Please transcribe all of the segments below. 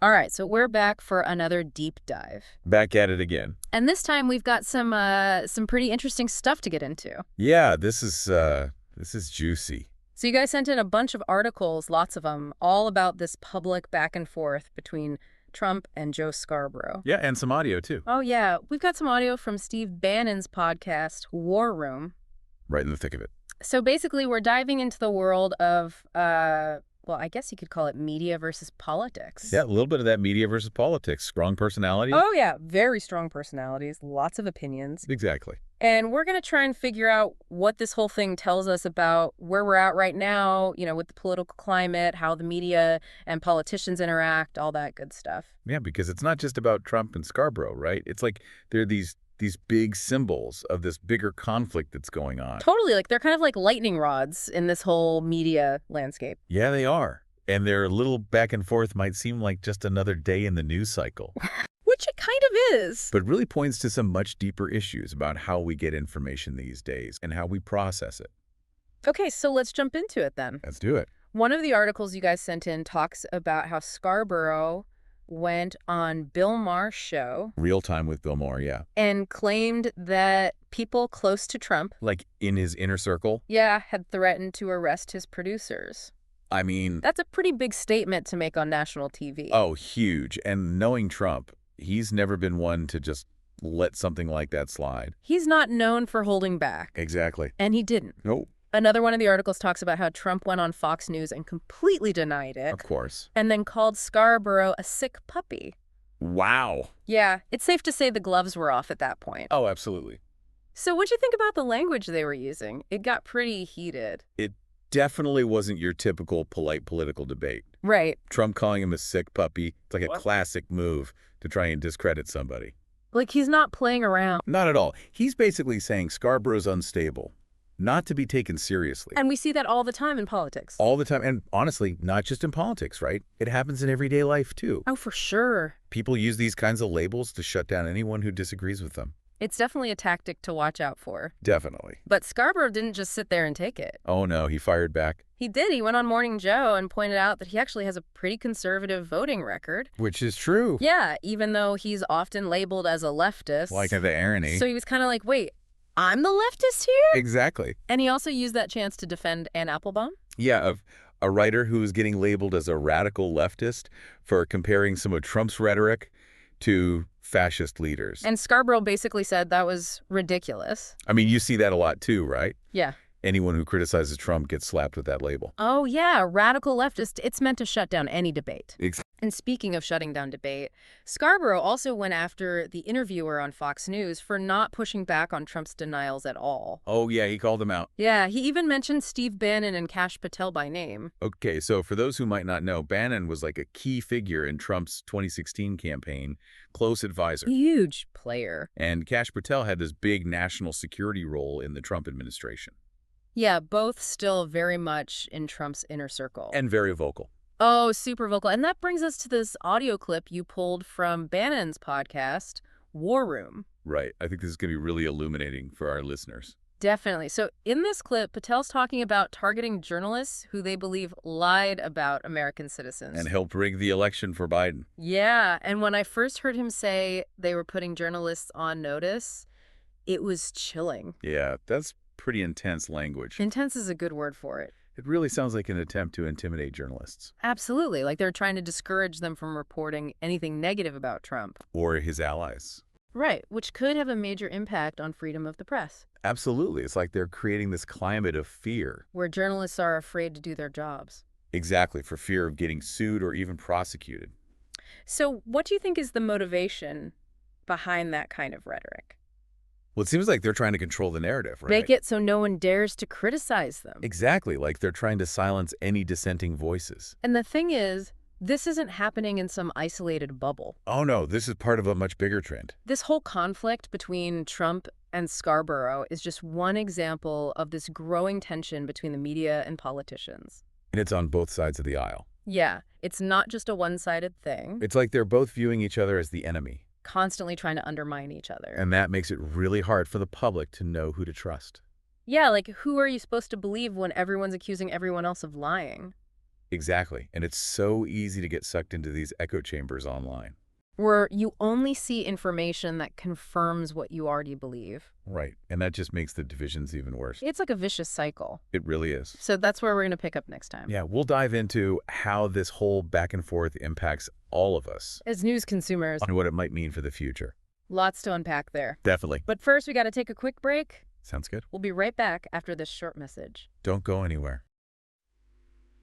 All right, so we're back for another deep dive. Back at it again. And this time we've got some pretty interesting stuff to get into. Yeah, this is juicy. So you guys sent in a bunch of articles, lots of them, all about this public back and forth between Trump and Joe Scarborough. Yeah, and some audio too. Oh, yeah. We've got some audio from Steve Bannon's podcast, War Room. Right in the thick of it. So basically, we're diving into the world of, well, I guess you could call it media versus politics. Yeah, a little bit of that media versus politics. Strong personality. Oh, yeah. Very strong personalities, lots of opinions. Exactly. And we're going to try and figure out what this whole thing tells us about where we're at right now, with the political climate, how the media and politicians interact, all that good stuff. Yeah, because it's not just about Trump and Scarborough, right? It's like there are these big symbols of this bigger conflict that's going on. Totally. Like they're kind of like lightning rods in this whole media landscape. Yeah, they are. And their little back and forth might seem like just another day in the news cycle. Which it kind of is. But really points to some much deeper issues about how we get information these days and how we process it. Okay, so let's jump into it then. Let's do it. One of the articles you guys sent in talks about how Scarborough went on Bill Maher's show. Real Time with Bill Maher, yeah. And claimed that people close to Trump, like in his inner circle? Yeah, had threatened to arrest his producers. I mean... That's a pretty big statement to make on national TV. Oh, huge. And knowing Trump, he's never been one to just let something like that slide. He's not known for holding back. Exactly. And he didn't. Nope. Another one of the articles talks about how Trump went on Fox News and completely denied it. Of course. And then called Scarborough a sick puppy. Wow. Yeah, it's safe to say the gloves were off at that point. Oh, absolutely. So what'd you think about the language they were using? It got pretty heated. It definitely wasn't your typical polite political debate. Right. Trump calling him a sick puppy, it's like a classic move to try and discredit somebody. Like he's not playing around. Not at all. He's basically saying Scarborough's unstable, not to be taken seriously. And we see that all the time in politics. All the time. And honestly, not just in politics, right? It happens in everyday life, too. Oh, for sure. People use these kinds of labels to shut down anyone who disagrees with them. It's definitely a tactic to watch out for. Definitely. But Scarborough didn't just sit there and take it. Oh, no, he fired back. He did. He went on Morning Joe and pointed out that he actually has a pretty conservative voting record. Which is true. Yeah, even though he's often labeled as a leftist. Like the irony. So he was kind of like, wait, I'm the leftist here? Exactly. And he also used that chance to defend Anne Applebaum? Yeah, a writer who was getting labeled as a radical leftist for comparing some of Trump's rhetoric to fascist leaders. And Scarborough basically said that was ridiculous. I mean, you see that a lot too, right? Yeah. Anyone who criticizes Trump gets slapped with that label. Oh, yeah, radical leftist. It's meant to shut down any debate. Exactly. And speaking of shutting down debate, Scarborough also went after the interviewer on Fox News for not pushing back on Trump's denials at all. Oh, yeah, he called them out. Yeah, he even mentioned Steve Bannon and Kash Patel by name. Okay, so for those who might not know, Bannon was like a key figure in Trump's 2016 campaign, close advisor. Huge player. And Kash Patel had this big national security role in the Trump administration. Yeah, both still very much in Trump's inner circle. And very vocal. Oh, super vocal. And that brings us to this audio clip you pulled from Bannon's podcast, War Room. Right. I think this is going to be really illuminating for our listeners. Definitely. So in this clip, Patel's talking about targeting journalists who they believe lied about American citizens. And helped rig the election for Biden. Yeah. And when I first heard him say they were putting journalists on notice, it was chilling. Yeah, that's pretty intense language. Intense is a good word for it. It really sounds like an attempt to intimidate journalists. Absolutely. Like they're trying to discourage them from reporting anything negative about Trump. Or his allies. Right, which could have a major impact on freedom of the press. Absolutely. It's like they're creating this climate of fear. Where journalists are afraid to do their jobs. Exactly, for fear of getting sued or even prosecuted. So what do you think is the motivation behind that kind of rhetoric? Well, it seems like they're trying to control the narrative, right? Make it so no one dares to criticize them. Exactly, like they're trying to silence any dissenting voices. And the thing is, this isn't happening in some isolated bubble. Oh no, this is part of a much bigger trend. This whole conflict between Trump and Scarborough is just one example of this growing tension between the media and politicians. And it's on both sides of the aisle. Yeah, it's not just a one-sided thing. It's like they're both viewing each other as the enemy. Constantly trying to undermine each other. And that makes it really hard for the public to know who to trust. Yeah, like who are you supposed to believe when everyone's accusing everyone else of lying? Exactly. And it's so easy to get sucked into these echo chambers online. where you only see information that confirms what you already believe. Right. And that just makes the divisions even worse. It's like a vicious cycle. It really is. So that's where we're going to pick up next time. Yeah, we'll dive into how this whole back and forth impacts all of us As news consumers, and what it might mean for the future. lots to unpack there. Definitely. But first, we got to take a quick break. Sounds good. We'll be right back after this short message. Don't go anywhere.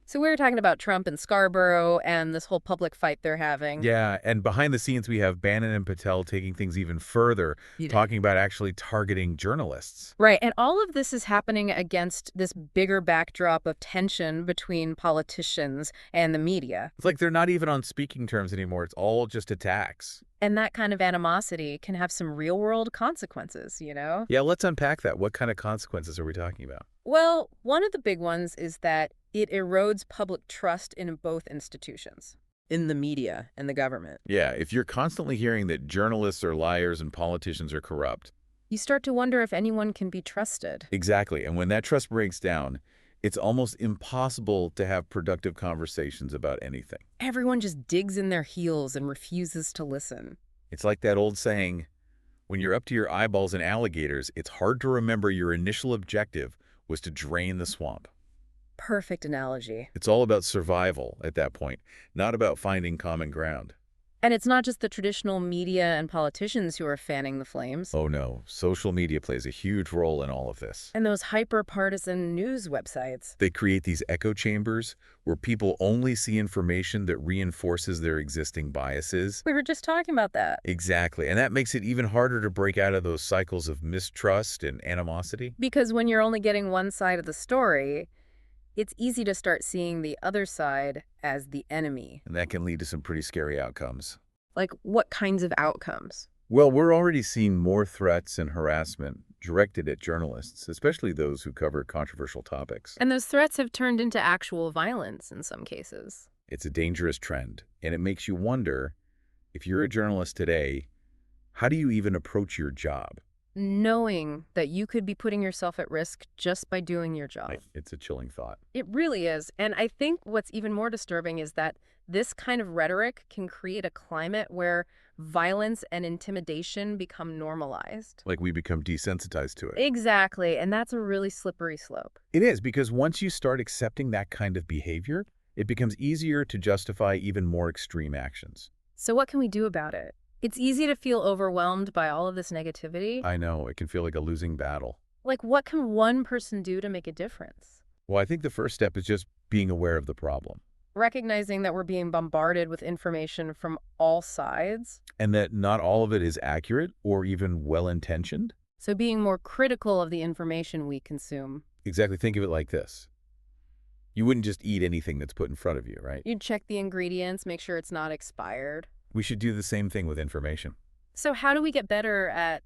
So we were talking about Trump and Scarborough and this whole public fight they're having. Yeah, and behind the scenes, we have Bannon and Patel taking things even further, talking about actually targeting journalists. Right, and all of this is happening against this bigger backdrop of tension between politicians and the media. It's like they're not even on speaking terms anymore. It's all just attacks. And that kind of animosity can have some real-world consequences, you know? Yeah, let's unpack that. What kind of consequences are we talking about? Well, one of the big ones is that it erodes public trust in both institutions, in the media and the government. Yeah, if you're constantly hearing that journalists are liars and politicians are corrupt. You start to wonder if anyone can be trusted. Exactly. And when that trust breaks down, it's almost impossible to have productive conversations about anything. Everyone just digs in their heels and refuses to listen. It's like that old saying, when you're up to your eyeballs in alligators, it's hard to remember your initial objective was to drain the swamp. Perfect analogy. It's all about survival at that point, not about finding common ground. And it's not just the traditional media and politicians who are fanning the flames. Oh no, social media plays a huge role in all of this. And those hyper-partisan news websites. They create these echo chambers where people only see information that reinforces their existing biases. We were just talking about that. Exactly, and that makes it even harder to break out of those cycles of mistrust and animosity. Because when you're only getting one side of the story, it's easy to start seeing the other side as the enemy. And that can lead to some pretty scary outcomes. Like, what kinds of outcomes? Well, we're already seeing more threats and harassment directed at journalists, especially those who cover controversial topics. And those threats have turned into actual violence in some cases. It's a dangerous trend, and it makes you wonder, if you're a journalist today, how do you even approach your job? Knowing that you could be putting yourself at risk just by doing your job. It's a chilling thought. It really is. And I think what's even more disturbing is that this kind of rhetoric can create a climate where violence and intimidation become normalized. Like we become desensitized to it. Exactly. And that's a really slippery slope. It is, because once you start accepting that kind of behavior, it becomes easier to justify even more extreme actions. So what can we do about it? It's easy to feel overwhelmed by all of this negativity. I know, it can feel like a losing battle. Like, what can one person do to make a difference? Well, I think the first step is just being aware of the problem. Recognizing that we're being bombarded with information from all sides. And that not all of it is accurate or even well-intentioned. So being more critical of the information we consume. Exactly. Think of it like this. You wouldn't just eat anything that's put in front of you, right? You'd check the ingredients, make sure it's not expired. We should do the same thing with information. So how do we get better at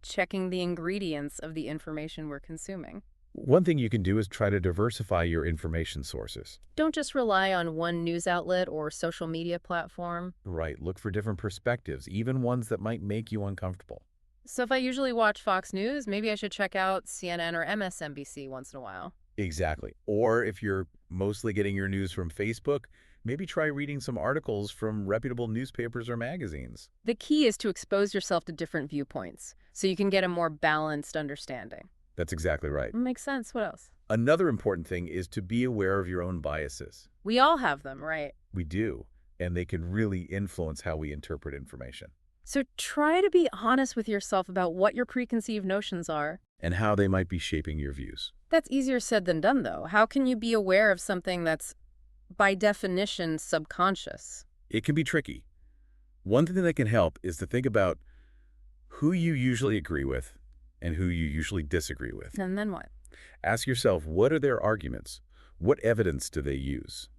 checking the ingredients of the information we're consuming? One thing you can do is try to diversify your information sources. Don't just rely on one news outlet or social media platform. Right. Look for different perspectives, even ones that might make you uncomfortable. So if I usually watch Fox News, maybe I should check out CNN or MSNBC once in a while. Exactly. Or if you're mostly getting your news from Facebook, maybe try reading some articles from reputable newspapers or magazines. The key is to expose yourself to different viewpoints so you can get a more balanced understanding. That's exactly right. Makes sense. What else? Another important thing is to be aware of your own biases. We all have them, right? We do, and they can really influence how we interpret information. So try to be honest with yourself about what your preconceived notions are. And how they might be shaping your views. That's easier said than done, though. How can you be aware of something that's, by definition, subconscious? It can be tricky. One thing that can help is to think about who you usually agree with and who you usually disagree with. And then what? Ask yourself, what are their arguments? What evidence do they use?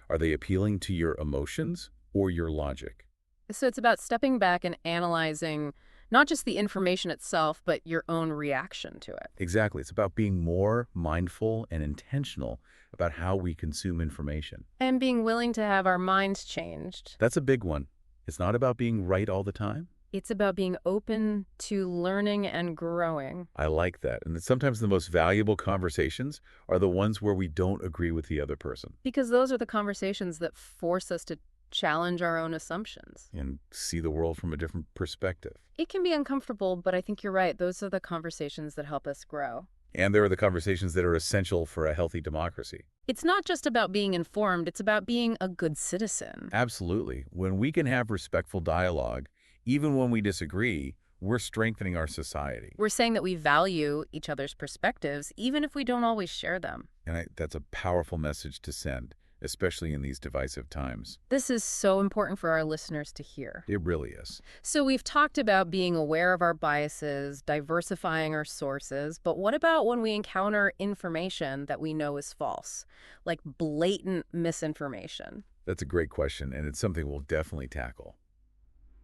Are they appealing to your emotions or your logic? So it's about stepping back and analyzing not just the information itself, but your own reaction to it. Exactly. It's about being more mindful and intentional about how we consume information. And being willing to have our minds changed. That's a big one. It's not about being right all the time. It's about being open to learning and growing. I like that. And sometimes the most valuable conversations are the ones where we don't agree with the other person Because those are the conversations that force us to challenge our own assumptions. and see the world from a different perspective. It can be uncomfortable, but I think you're right. Those are the conversations that help us grow. And there are the conversations that are essential for a healthy democracy. It's not just about being informed, it's about being a good citizen. Absolutely. When we can have respectful dialogue, even when we disagree, we're strengthening our society. We're saying that we value each other's perspectives, even if we don't always share them. And that's a powerful message to send, especially in these divisive times. This is so important for our listeners to hear. It really is. So we've talked about being aware of our biases, diversifying our sources, but what about when we encounter information that we know is false, like blatant misinformation? That's a great question, and it's something we'll definitely tackle.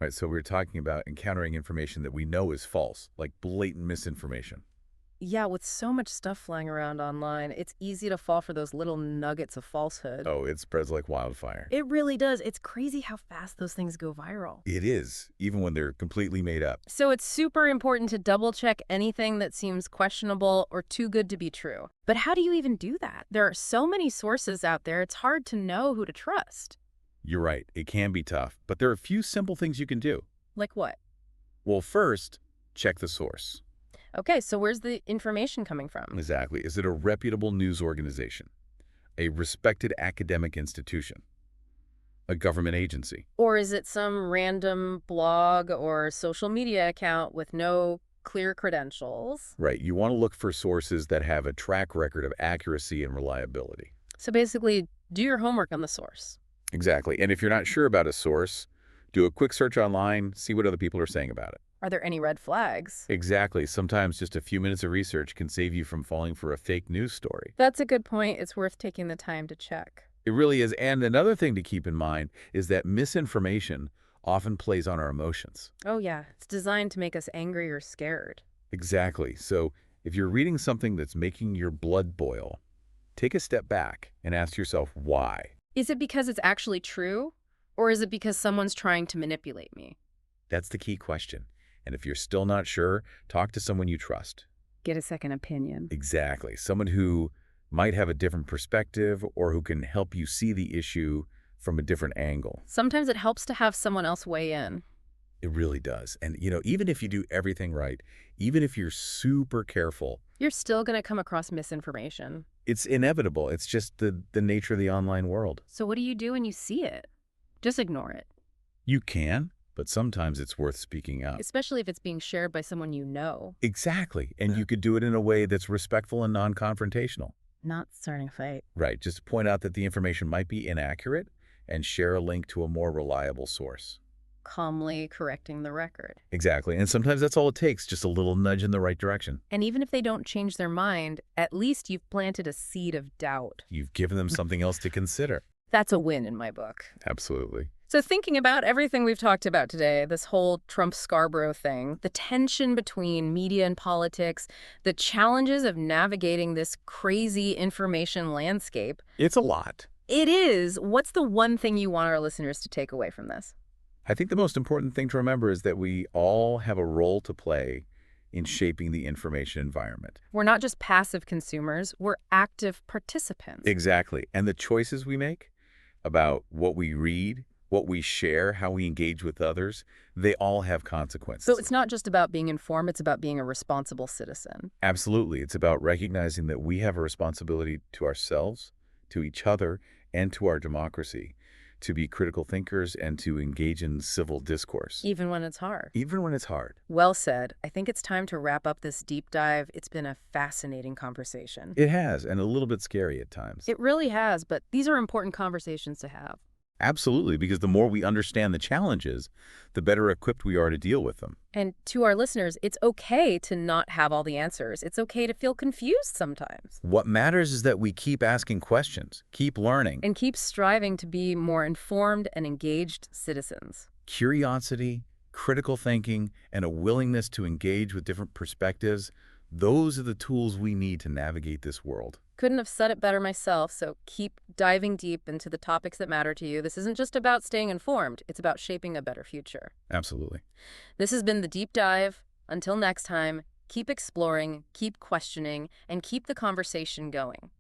Right, so we're talking about encountering information that we know is false, like blatant misinformation. Yeah, with so much stuff flying around online, it's easy to fall for those little nuggets of falsehood. Oh, it spreads like wildfire. It really does. It's crazy how fast those things go viral. It is, even when they're completely made up. So it's super important to double-check anything that seems questionable or too good to be true. But how do you even do that? There are so many sources out there, it's hard to know who to trust. You're right, it can be tough, but there are a few simple things you can do. Like what? Well, first, check the source. Okay, so where's the information coming from? Exactly. Is it a reputable news organization? A respected academic institution? A government agency? Or is it some random blog or social media account with no clear credentials? Right. You want to look for sources that have a track record of accuracy and reliability. So basically, do your homework on the source. Exactly. And if you're not sure about a source, do a quick search online, see what other people are saying about it. Are there any red flags? Exactly. Sometimes just a few minutes of research can save you from falling for a fake news story. That's a good point. It's worth taking the time to check. It really is. And another thing to keep in mind is that misinformation often plays on our emotions. Oh yeah, it's designed to make us angry or scared. Exactly. So if you're reading something that's making your blood boil, take a step back and ask yourself why. Is it because it's actually true? Or is it because someone's trying to manipulate me? That's the key question. And if you're still not sure, talk to someone you trust. Get a second opinion. Exactly. Someone who might have a different perspective or who can help you see the issue from a different angle. Sometimes it helps to have someone else weigh in. It really does. And, even if you do everything right, even if you're super careful, You're still going to come across misinformation. it's inevitable. It's just the nature of the online world. So what do you do when you see it? Just ignore it, You can, but sometimes it's worth speaking out. especially if it's being shared by someone you know. Exactly. And you could do it in a way that's respectful and non-confrontational. Not starting a fight. Right. Just point out that the information might be inaccurate and share a link to a more reliable source. Calmly correcting the record. Exactly. And sometimes that's all it takes, just a little nudge in the right direction. And even if they don't change their mind, at least you've planted a seed of doubt. You've given them something else to consider. That's a win in my book. Absolutely. So thinking about everything we've talked about today, this whole Trump-Scarborough thing, the tension between media and politics, the challenges of navigating this crazy information landscape, It's a lot. it is. What's the one thing you want our listeners to take away from this? I think the most important thing to remember is that we all have a role to play in shaping the information environment. We're not just passive consumers, we're active participants. Exactly. And the choices we make about what we read, what we share, how we engage with others, they all have consequences. So it's not just about being informed, it's about being a responsible citizen. Absolutely. It's about recognizing that we have a responsibility to ourselves, to each other, and to our democracy to be critical thinkers and to engage in civil discourse. Even when it's hard. Even when it's hard. Well said. I think it's time to wrap up this deep dive. It's been a fascinating conversation. It has, and a little bit scary at times. It really has, but these are important conversations to have. Absolutely, because the more we understand the challenges, the better equipped we are to deal with them. And to our listeners, it's okay to not have all the answers. It's okay to feel confused sometimes. What matters is that we keep asking questions, keep learning. And keep striving to be more informed and engaged citizens. Curiosity, critical thinking, and a willingness to engage with different perspectives, those are the tools we need to navigate this world. Couldn't have said it better myself, so keep diving deep into the topics that matter to you. This isn't just about staying informed, it's about shaping a better future. Absolutely. This has been the Deep Dive. Until next time, keep exploring, keep questioning, and keep the conversation going.